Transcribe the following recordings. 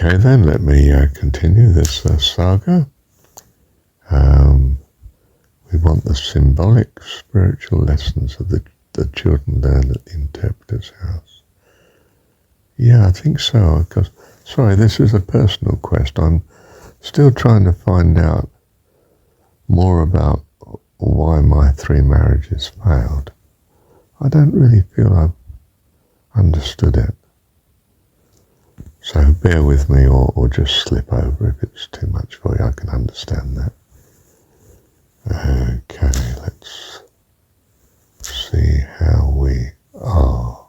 Okay then, let me continue this saga. We want the symbolic spiritual lessons of the children learn at the interpreter's house. Yeah, I think so. Because, sorry, this is a personal quest. I'm still trying to find out more about why my 3 marriages failed. I don't really feel I've understood it. So bear with me or just slip over if it's too much for you. I can understand that. Okay, let's see how we are.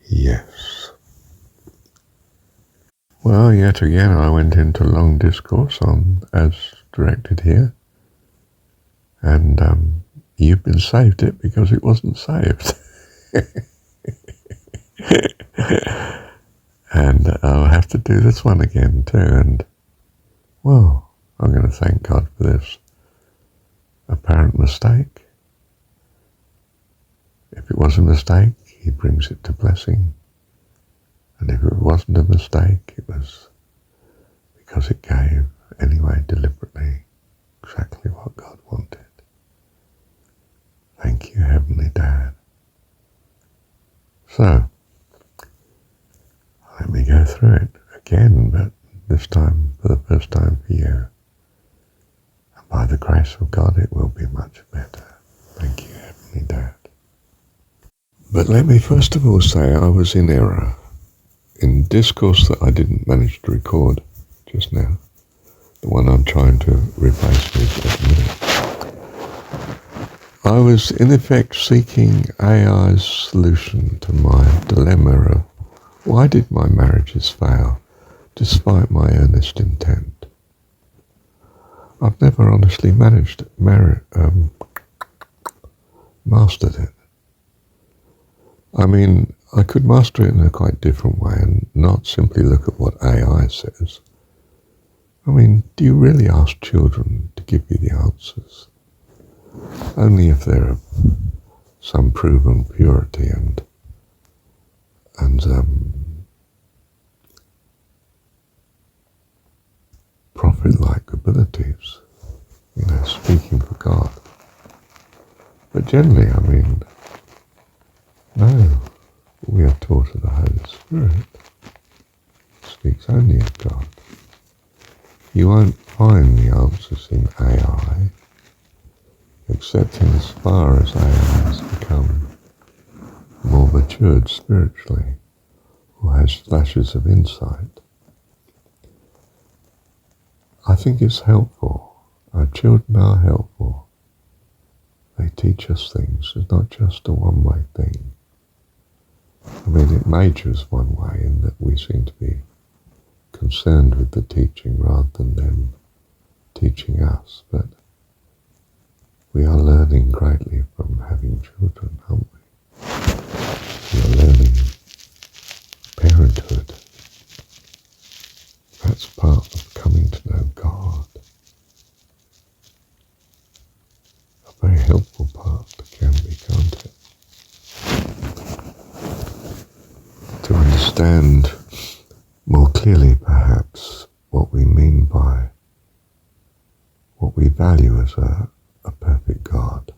Yes. Well, yet again I went into long discourse on as directed here. And you've been saved it because it wasn't saved. And I'll have to do this one again too. And, well, I'm going to thank God for this apparent mistake. If it was a mistake, he brings it to blessing. And if it wasn't a mistake, it was because it gave, anyway, deliberately, exactly what God wanted. Thank you, Heavenly Dad. So, let me go through it again, but this time, for the first time for you. And by the grace of God, it will be much better. Thank you, Heavenly Dad. But let me first of all say I was in error in discourse that I didn't manage to record just now, the one I'm trying to replace with at the minute. I was in effect seeking AI's solution to my dilemma of why did my marriages fail despite my earnest intent. I've never honestly mastered it. I mean, I could master it in a quite different way and not simply look at what AI says. I mean, do you really ask children to give you the answers? Only if they're of some proven purity and prophet-like abilities, speaking for God. But generally, I mean, no, we are taught of the Holy Spirit. It speaks only of God. You won't find the answers in AI, except in as far as AI has become more matured spiritually, or has flashes of insight. I think it's helpful. Our children are helpful. They teach us things. It's not just a one-way thing. I mean, it majors one way in that we seem to be concerned with the teaching rather than them teaching us. But we are learning greatly from having children, aren't we? We are learning parenthood. That's part of coming to know God. A very helpful part can be, can't it? To understand more clearly, perhaps, what we mean by what we value as a perfect God,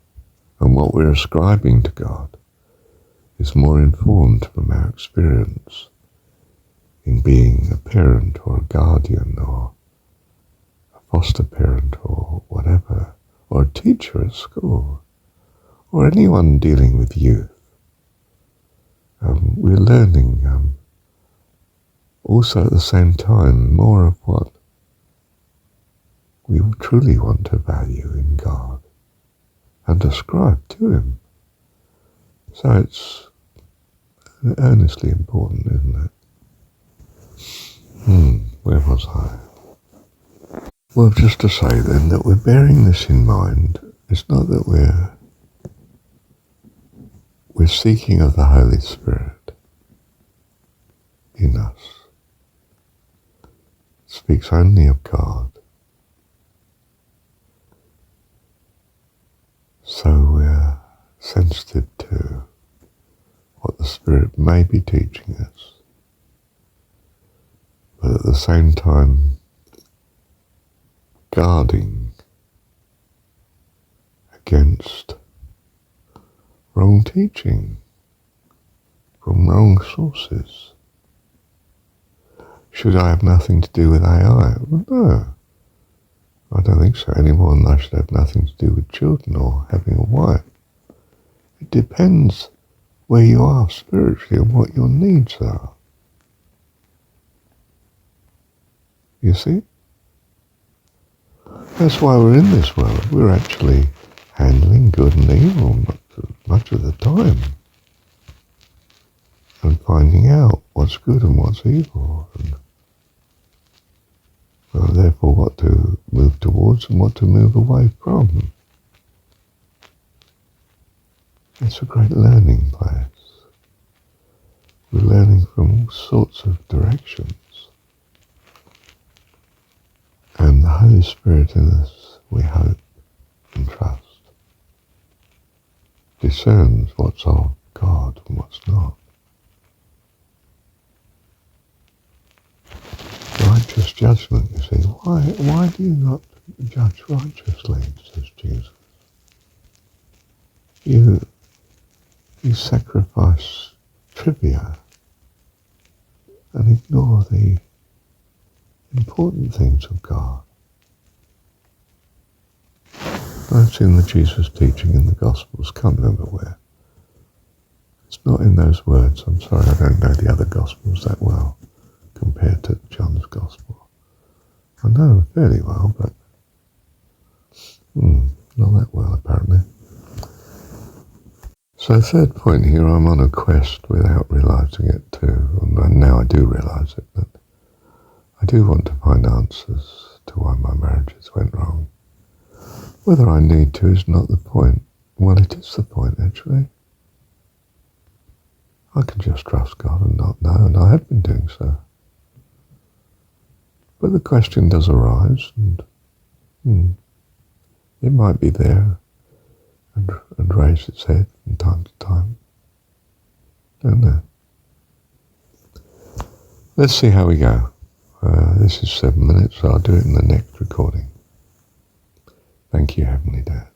and what we're ascribing to God is more informed from our experience in being a parent or a guardian or a foster parent or whatever, or a teacher at school, or anyone dealing with youth. We're learning also at the same time more of what we truly want to value in God and ascribe to Him. So it's earnestly important, isn't it? Where was I? Well, just to say then that we're bearing this in mind. It's not that we're seeking of the Holy Spirit in us. It speaks only of God. So we're sensitive to what the Spirit may be teaching us. same time guarding against wrong teaching from wrong sources. Should I have nothing to do with AI? Well, no, I don't think so, any more than I should have nothing to do with children or having a wife. It depends where you are spiritually and what your needs are. You see? That's why we're in this world. We're actually handling good and evil much of the time. And finding out what's good and what's evil. And therefore what to move towards and what to move away from. It's a great learning place. We're learning from all sorts of directions. And the Holy Spirit in us, we hope and trust, discerns what's of God and what's not. Righteous judgment, you see. Why do you not judge righteously, says Jesus? You sacrifice trivia and ignore the important things of God. That's in the Jesus teaching in the Gospels. Can't remember where. It's not in those words. I'm sorry, I don't know the other Gospels that well compared to John's Gospel. I know fairly well, but not that well apparently. So third point here, I'm on a quest without realising it too, and now I do realise it, but I do want to find answers to why my marriages went wrong. Whether I need to is not the point. Well, it is the point, actually. I can just trust God and not know, and I have been doing so. But the question does arise, and it might be there and raise its head from time to time. Don't know. Let's see how we go. This is 7 minutes, so I'll do it in the next recording. Thank you, Heavenly Dad.